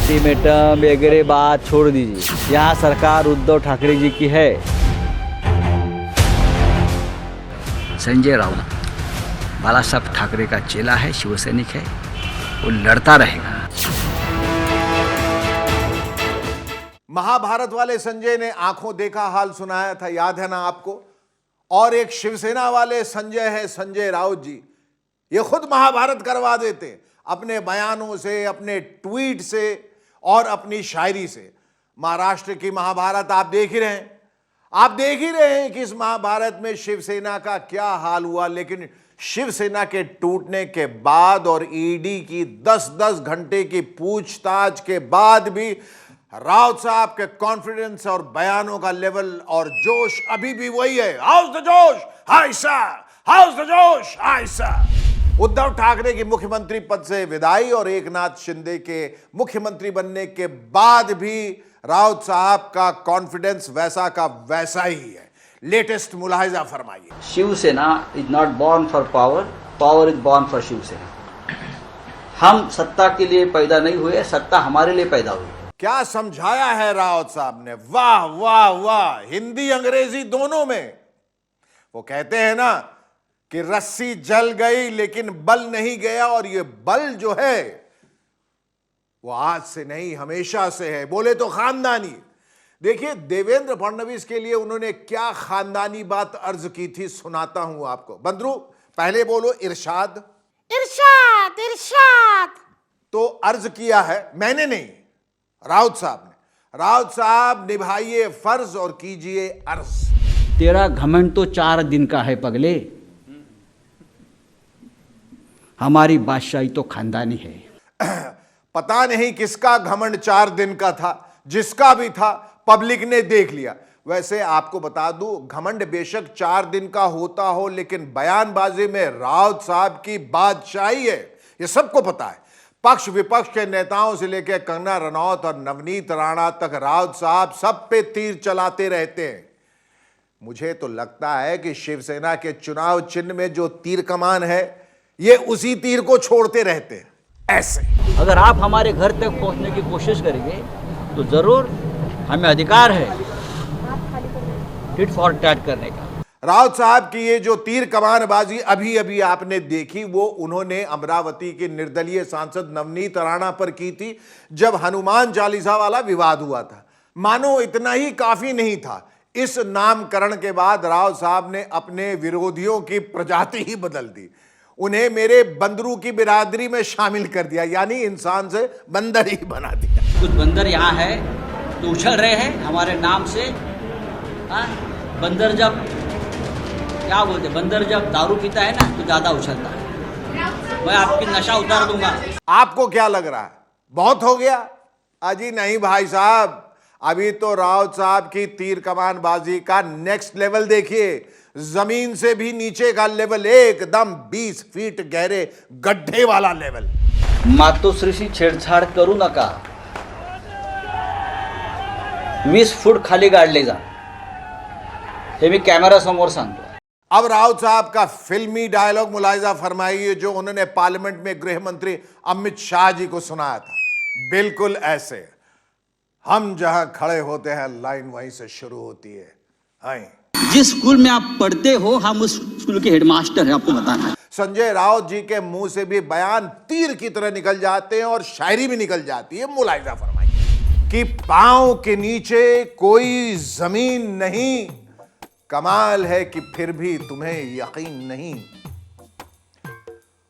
Ultimatum वगैरह बात छोड़ दीजिए, यहाँ सरकार उद्धव ठाकरे जी की है। संजय राउत बालासाहेब ठाकरे का चेला है, शिवसैनिक है, वो लड़ता रहेगा। महाभारत वाले संजय ने आंखों देखा हाल सुनाया था, याद है ना आपको। और एक शिवसेना वाले संजय है, संजय राउत जी, ये खुद महाभारत करवा देते हैं अपने बयानों से, अपने ट्वीट से और अपनी शायरी से। महाराष्ट्र की महाभारत आप देख ही रहे हैं, आप देख ही रहे हैं कि इस महाभारत में शिवसेना का क्या हाल हुआ। लेकिन शिवसेना के टूटने के बाद और ईडी की 10-10 घंटे की पूछताछ के बाद भी राउत साहब के कॉन्फिडेंस और बयानों का लेवल और जोश अभी भी वही है। हाउस द जोश, हाय सर, हाउस द जोश, हाय सर। उद्धव ठाकरे की मुख्यमंत्री पद से विदाई और एकनाथ शिंदे के मुख्यमंत्री बनने के बाद भी राउत साहब का कॉन्फिडेंस वैसा का वैसा ही है। लेटेस्ट मुलाहिजा फरमाइए। Shiv Sena is not born for power, power is born for Shiv Sena. हम सत्ता के लिए पैदा नहीं हुए, सत्ता हमारे लिए पैदा हुई। क्या समझाया है राउत साहब ने, वाह वाह वाह, हिंदी अंग्रेजी दोनों में। वो कहते हैं ना कि रस्सी जल गई लेकिन बल नहीं गया, और ये बल जो है वो आज से नहीं हमेशा से है। बोले तो खानदानी। देखिए देवेंद्र फडणवीस के लिए उन्होंने क्या खानदानी बात अर्ज की थी, सुनाता हूं आपको। बंदरू पहले बोलो इरशाद। इरशाद इरशाद। तो अर्ज किया है मैंने नहीं, राउत साहब ने। राउत साहब निभाइए फर्ज और कीजिए अर्ज। तेरा घमंड तो 4 दिन का है पगले, हमारी बादशाही तो खानदानी है। पता नहीं किसका घमंड 4 दिन का था, जिसका भी था पब्लिक ने देख लिया। वैसे आपको बता दूं, घमंड बेशक 4 दिन का होता हो, लेकिन बयानबाजी में राउत साहब की बादशाही है, ये सबको पता है। पक्ष विपक्ष के नेताओं से लेकर कंगना रनौत और नवनीत राणा तक राउत साहब सब पे तीर चलाते रहते हैं। मुझे तो लगता है कि शिवसेना के चुनाव चिन्ह में जो तीर कमान है, ये उसी तीर को छोड़ते रहते हैं ऐसे। अगर आप हमारे घर तक पहुंचने की कोशिश करेंगे तो जरूर हमें अधिकार है टिट फॉर टैट करने का। राउत साहब की ये जो तीर कमानबाजी अभी अभी आपने देखी, वो उन्होंने अमरावती के निर्दलीय सांसद नवनीत राणा पर की थी, जब हनुमान चालीसा वाला विवाद हुआ था। मानो इतना ही काफी नहीं था, इस नामकरण के बाद राउत साहब ने अपने विरोधियों की प्रजाति ही बदल दी। उन्हें मेरे बंदरू की बिरादरी में शामिल कर दिया, यानी इंसान से बंदर ही बना दिया। कुछ बंदर यहाँ है तो उछल रहे हैं हमारे नाम से। बंदर जब क्या बोलते, बंदर जब दारू पीता है ना तो ज्यादा उछलता है। मैं आपकी नशा उतार दूंगा। आपको क्या लग रहा है, बहुत हो गया? अजी नहीं भाई साहब, अभी तो राउत साहब की तीर कमानबाजी का नेक्स्ट लेवल देखिए। जमीन से भी नीचे का लेवल, एकदम 20 फीट गहरे गड्ढे वाला लेवल। मातोश्रीशी छेडछाड करू नका, 20 फूट खाली गाडले जा, हे मी कॅमेरा समोर सांगतो। अब राउत साहब का फिल्मी डायलॉग मुलाहिजा फरमाइए, जो उन्होंने पार्लियामेंट में गृह मंत्री अमित शाह जी को सुनाया था। बिल्कुल ऐसे, हम जहां खड़े होते हैं लाइन वहीं से शुरू होती है। जिस स्कूल में आप पढ़ते हो, हम उस स्कूल के हेडमास्टर हैं, आपको बताना है। संजय राउत जी के मुंह से भी बयान तीर की तरह निकल जाते हैं और शायरी भी निकल जाती है। मुलाहिजा फरमाइए कि पांव के नीचे कोई जमीन नहीं, कमाल है कि फिर भी तुम्हें यकीन नहीं।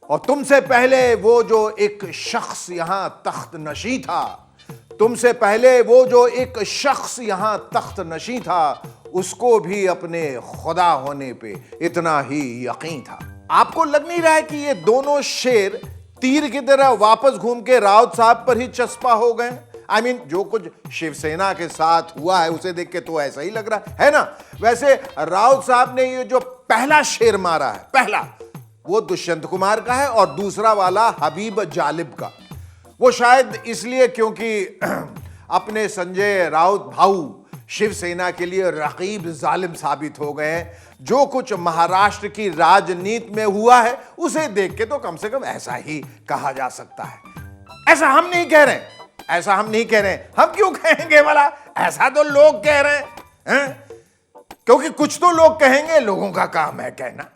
और तुमसे पहले वो जो एक शख्स यहां तख्त नशी था, तुमसे पहले वो जो एक शख्स यहां तख्त नशी था, उसको भी अपने खुदा होने पे इतना ही यकीन था। आपको लग नहीं रहा है कि ये दोनों शेर तीर की तरह वापस घूम के राउत साहब पर ही चस्पा हो गए? I mean, जो कुछ शिवसेना के साथ हुआ है उसे देख के तो ऐसा ही लग रहा है ना। वैसे राउत साहब ने ये जो पहला शेर मारा है, पहला वो दुष्यंत कुमार का है और दूसरा वाला हबीब जालिब का। वो शायद इसलिए क्योंकि अपने संजय राउत भाऊ शिवसेना के लिए रकीब जालिम साबित हो गए हैं। जो कुछ महाराष्ट्र की राजनीति में हुआ है उसे देख के तो कम से कम ऐसा ही कहा जा सकता है। ऐसा हम नहीं कह रहे, ऐसा हम नहीं कह रहे हैं। हम क्यों कहेंगे भला, ऐसा तो लोग कह रहे हैं, क्योंकि कुछ तो लोग कहेंगे, लोगों का काम है कहना।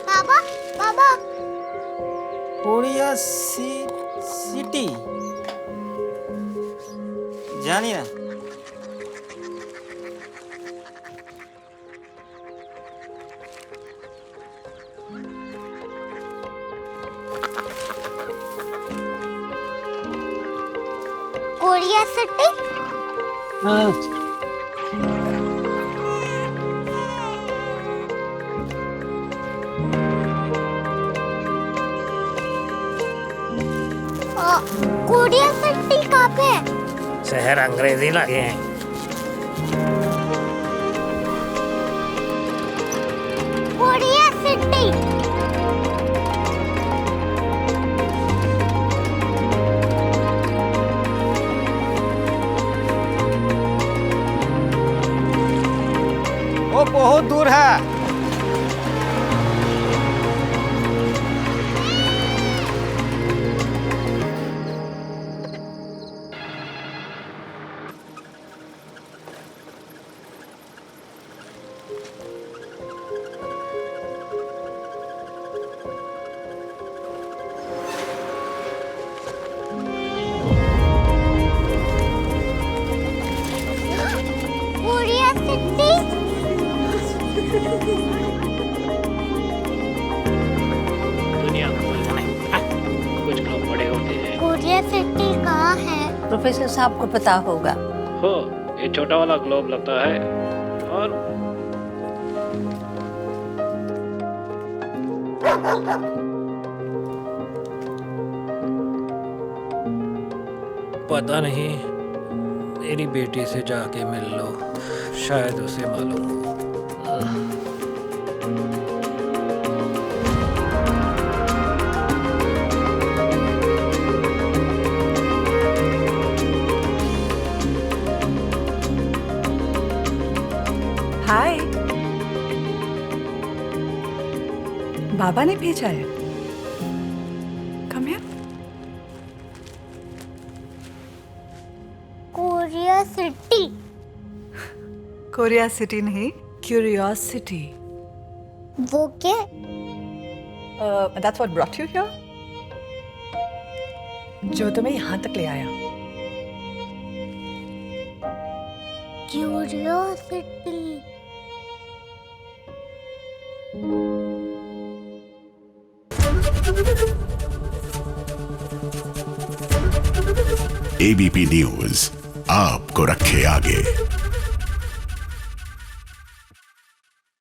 बाबा बाबा कोरिया सिटी जानी ना। कोरिया सिटी कोरिया सिटी कहाँ पे है? शहर अंग्रेजी लगे हैं। कोरिया सिटी वो बहुत दूर है। कोरिया सिटी दुनिया को नहीं, कुछ लोग बड़े होते हैं। कोरिया सिटी कहाँ है? प्रोफेसर साहब को पता होगा। हो, ये छोटा वाला ग्लोब लगता है और पता नहीं, मेरी बेटी से जाके मिल लो, शायद उसे मालूम हो। हाय, बाबा ने भेजा है। Come here. Korea city Korea city नहीं, क्यूरियोसिटी। वो क्या? That's what brought you here, जो तुम्हें यहाँ तक ले आया। क्यूरियोसिटी एबीपी न्यूज आपको रखे आगे।